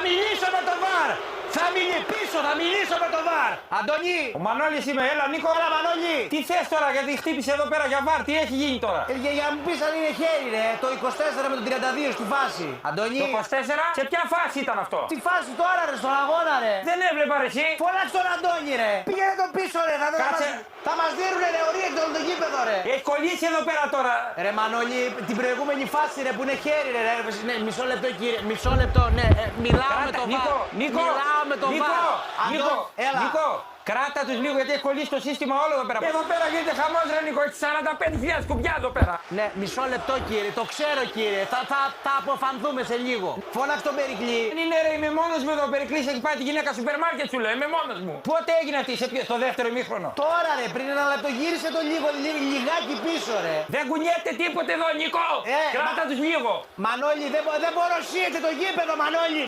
μιλήσω με το VAR! Θα μιλήσω με το VAR! Αντώνη! Ο Μανώλης είμαι, έλα Νίκο! Έλα Μανώλη! Τι θες τώρα, γιατί χτύπησε εδώ πέρα για VAR, τι έχει γίνει τώρα? Για να μου πεις αν είναι χέρι ρε, το 24 με το 32 στη φάση. Αντώνη! Το 24, σε ποια φάση ήταν αυτό? Τι φάση τώρα ρε, στον αγώνα ρε! Δεν έβλεπα ρε εσύ! Φώναξε τον Αντώνη ρε! Πήγαινε τον πίσω ρε, θα μας δίνουνε ρε ορίες το γήπεδο ρε! Έχει κολλήσει εδώ πέρα τώρα! Ρε Μανώλη, την προηγούμενη φάση ρε που είναι χέρι ρε, ναι, μισό λεπτό κύριε, μισό λεπτό, ναι, μιλάω με το VAR. Μιλάω με το VAR. Νίκο, κράτα τους λίγο γιατί έχει κολλήσει το σύστημα όλο εδώ πέρα. Εδώ πέρα γίνεται χαμός ρε Νίκο, έχει 45.000 κουμπιά εδώ πέρα. Ναι, μισό λεπτό κύριε, το ξέρω κύριε, θα αποφανθούμε σε λίγο. Φώναξε τον Περικλή. Δεν είναι ρε, είμαι μόνος μου εδώ, ο Περικλής έχει πάει τη γυναίκα σούπερ μάρκετ σου λέω, είμαι μόνος μου. Πότε έγινε αυτή, στο δεύτερο ημίχρονο? Τώρα ρε, πριν ένα λεπτό γύρισε το λίγο, λιγάκι πίσω ρε. Δεν κουνιέται τίποτε εδώ Νίκο, κράτα τους λίγο. Μανώλη, δεν μπορώ σύεται το γήπεδο Μανώλη.